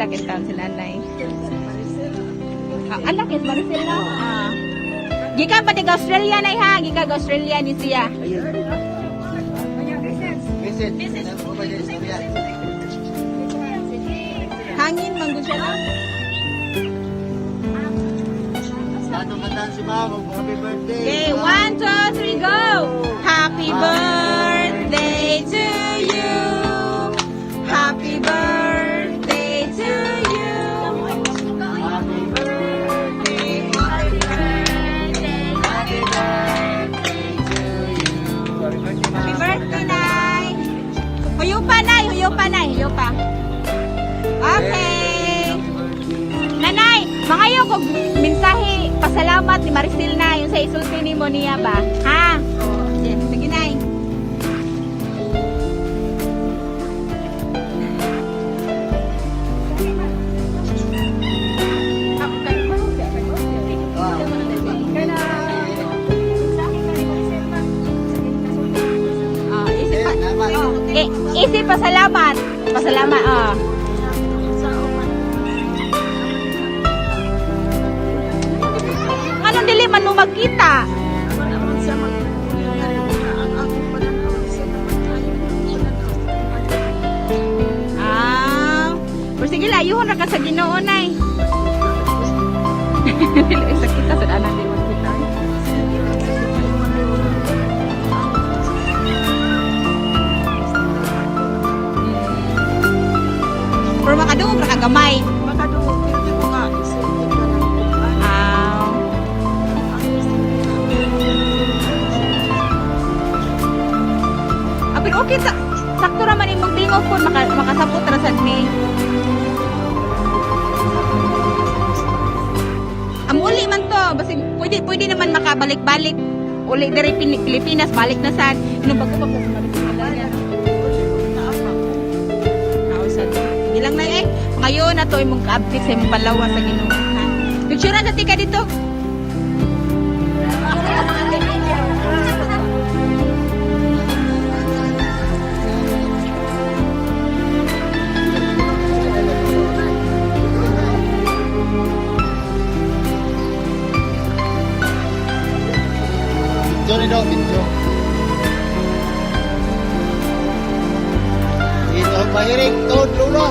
Pila kay taon si nanay? Anak is Maricel na. Gikan pa tiga Australia na ha, gikan Australia ni siya. Hangin manggo siya na. Happy birthday. Okay, 1, 2, 3, go! Happy birthday to you. Happy birthday to you. Happy birthday. Happy birthday. Happy birthday to you. Happy birthday, Nay. Huyo pa, Nay. Huyo pa, Nay. Huyo pa. Okay. Nanay, mangayo kog mensahe pasalamat ni Maricel na yung sa isulti ni mo niya ba? Ha? Sige, sige, Nay. Isip pasalamat. Pasalamat, Anong dili man mo magkita? Pero sige, layuhon na ka sa Ginoo, Nay. Sa kita sa daanan din magkita. Pero makadungog ra ka gamay. Pero okay, sakto raman imong tingog po, makasabot ra sad ni. Uli man to, basig pwede naman makabalik-balik. Uli diri Pilipinas, balik na sad. Inong bago pa po balik sa Malayan. Bilang na ngayon na to imong ka-update sa imong palawa sa Ginoo. Picture na tika dito. Johnny daw, video. Ito, pahiring, toad, lulo.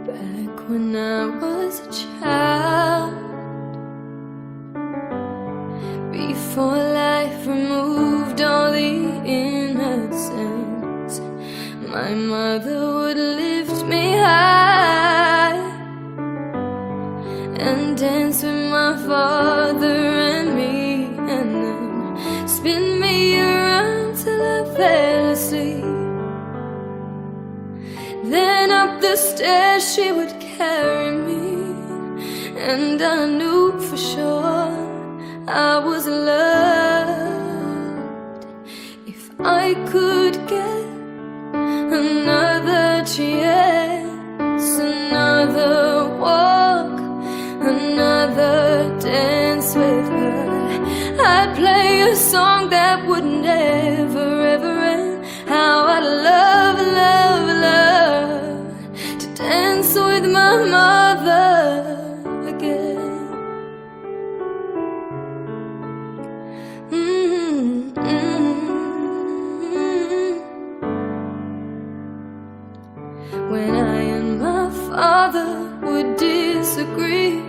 Back when I was a child, before life removed all the innocence, my mother would lift me high and dance with my father and me, and then spin me around till I fell asleep. Then up the stairs she would carry me, and I knew for sure I was loved. If I could get another chance, another walk, another dance with her, I'd play a song that would never ever end. How I'd love, love, love to dance with my mother again. When I and my father would disagree,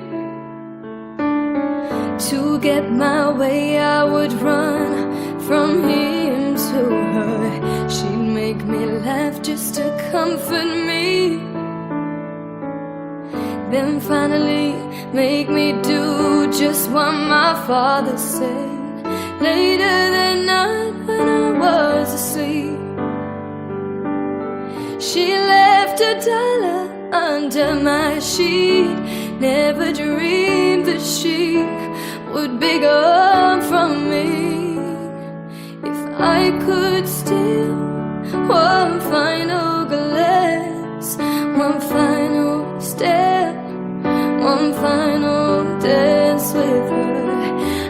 to get my way I would run from him to her. She'd make me laugh just to comfort me, then finally make me do just what my father said. Later that night when I was asleep, she left $1 under my sheet. Never dreamed that she would be gone from me. If I could steal one final glance, one final step, one final dance with her,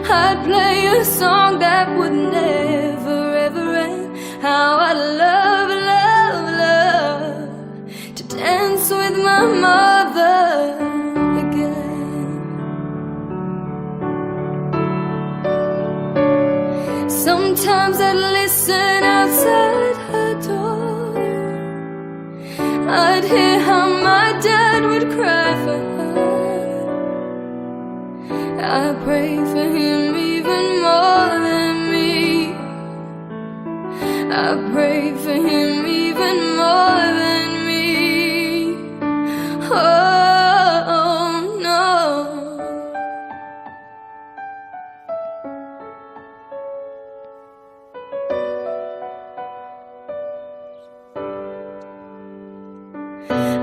I'd play a song that would never ever end. How I'd love, love, love to dance with my mother again. Sometimes I'd listen outside her door, I'd hear how my dad would cry for her. I pray for him even more than me. I pray for him even more than me. Oh no.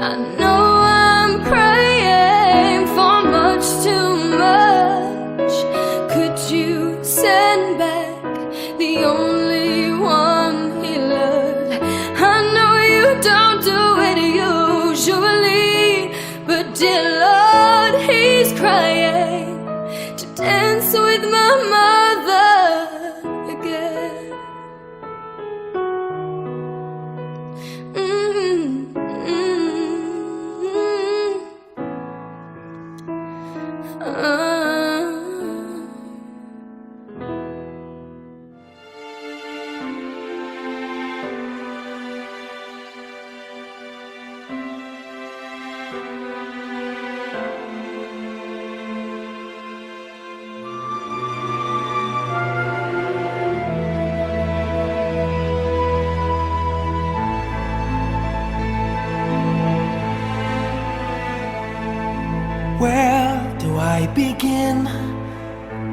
I know I'm praying for much too much. Could you send back the only one he loved? I know you don't do it usually, but dear Lord, he's crying to dance with my mother again. Where do I begin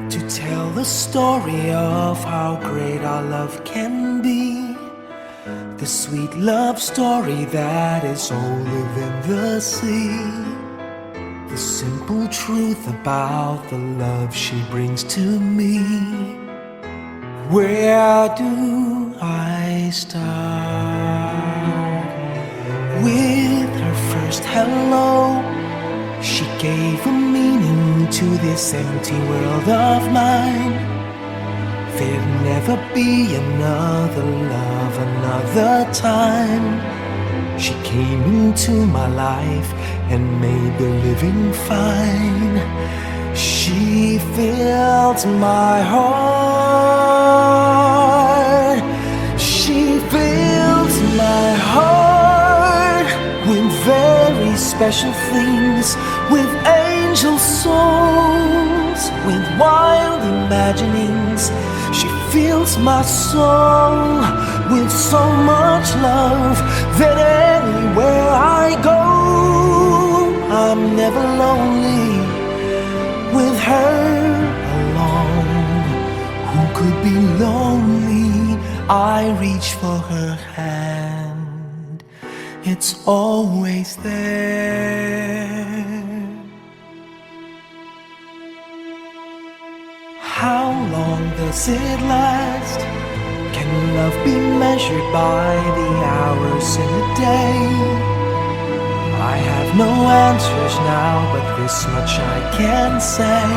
to tell the story of how great our love can be? The sweet love story that is older than the sea. The simple truth about the love she brings to me. Where do I start? With her first hello, she gave a meaning to this empty world of mine. There'd never be another love, another time. She came into my life and made the living fine. She filled my heart. She fills my heart with very special things, with angel songs, with wild imaginings. She fills my soul with so much love that anywhere I go, I'm never lonely with her alone. Who could be lonely? I reach for her hand, it's always there. How long does it last? Can love be measured by the hours in a day? I have no answers now, but this much I can say.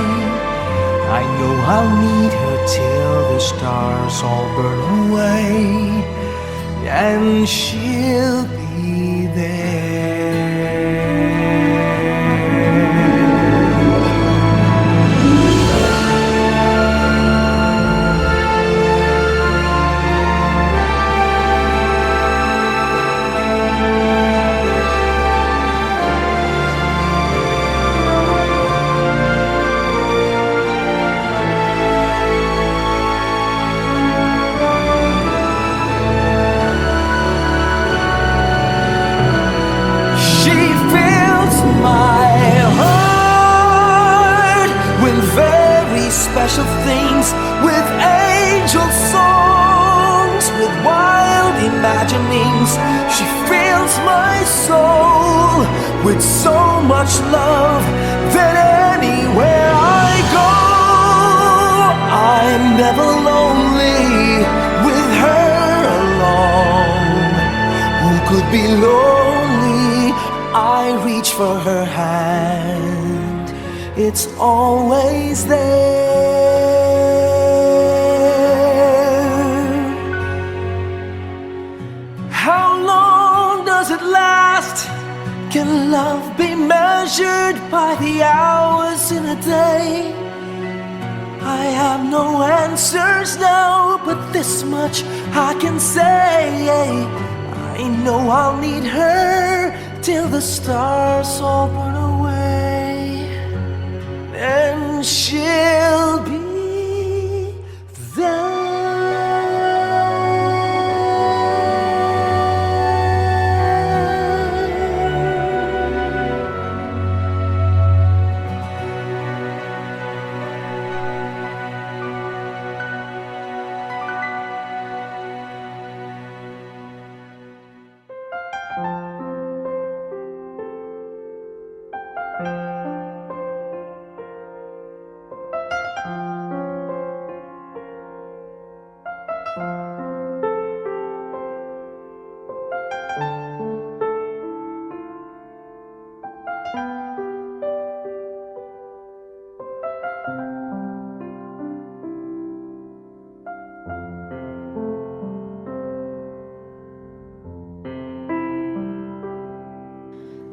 I know I'll need her till the stars all burn away, and she'll be there. Special things, with angel songs, with wild imaginings. She fills my soul with so much love that anywhere I go, I'm never lonely with her alone. Who could be lonely? I reach for her hand, it's always there. How long does it last? Can love be measured by the hours in a day? I have no answers now, but this much I can say. I know I'll need her till the stars all burn away, and she'll be there.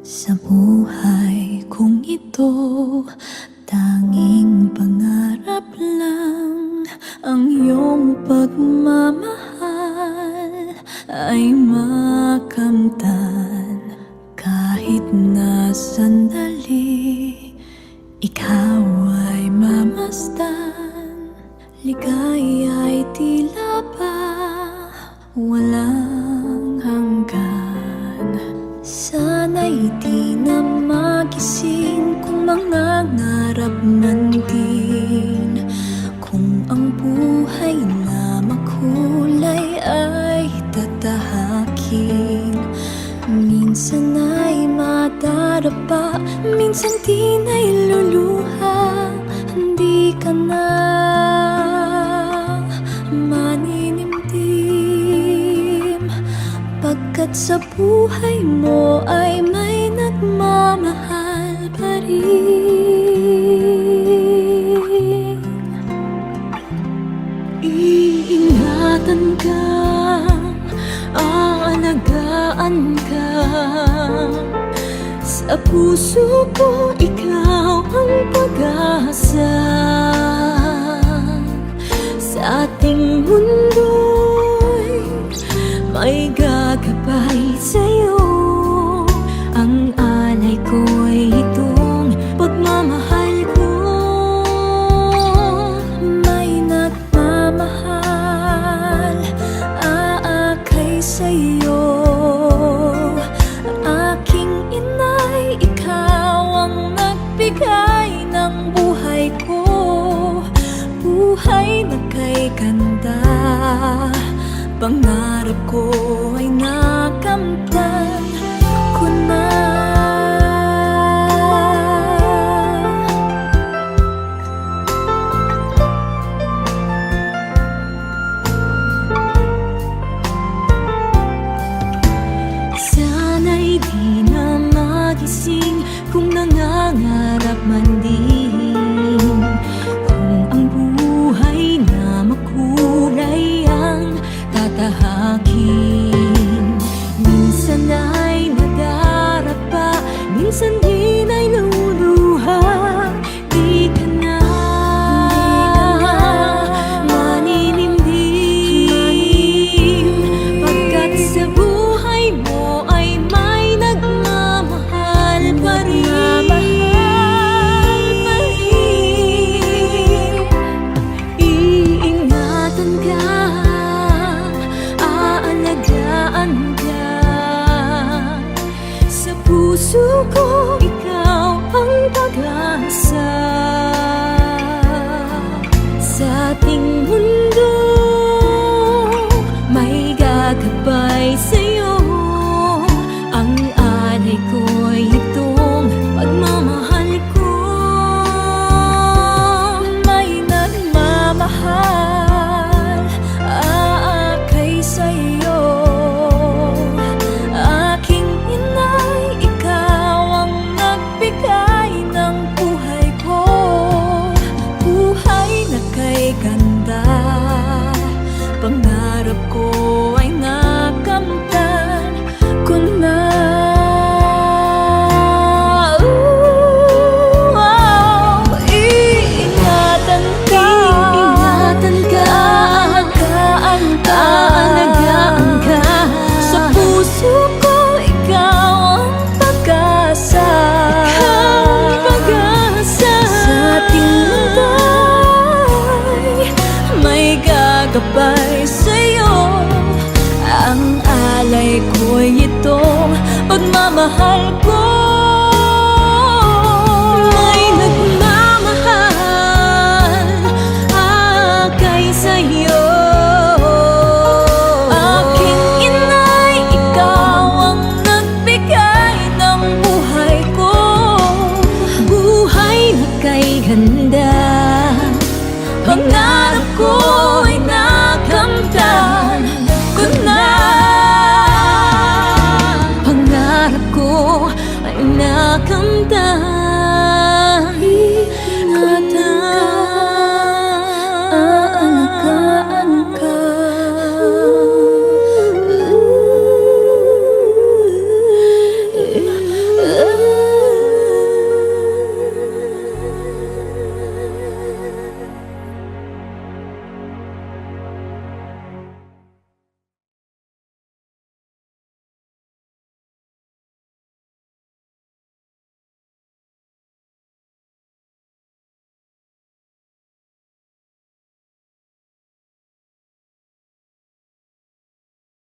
Sa buhay kong ito, tanging pangarap lang ang iyong pagmamahal ay makamtan. Kahit na sandali, ikaw ay mamasdan. Ligaya'y tila ba walang hanggan. Sana'y di na magising kung mangangarap man din. Kung ang buhay na makulay ay tatahakin. Minsan ay madarapa, minsan di na'y luluha. Hindi ka na sa buhay mo ay may nagmamahal pa rin. Iingatan ka, aalagaan ka. Sa puso ko, ikaw ang pag-asa. Sa ating mundo'y may gagabay sa'yo. Ang alay ko'y itong pagmamahal ko. May nagmamahal, aakay sa'yo. Aking inay, ikaw ang nagbigay ng buhay ko. Buhay na kay ganda, pangarap ko ay nakamtan ko na. Sana'y di na magising kung nangangarap man din. Kung ang buhay na makulay ang tatahakin. Minsan ay nadarapa, minsan din ay luluha. Di ka na maninindim, pagkat sa buhay mo ay may nagmamahal pa rin. Iingatan ka, aalagaan ka. Sa puso ko, ikaw ang pag-asa. Sa ating mundo, may gagabay sa'yo. Ang alay ko'y itong pagmamahal ko. May nagmamahal, aakay sa'yo. Aking inay, ikaw ang nagbigay ng buhay ko. Buhay na kay ganda, pangarap ko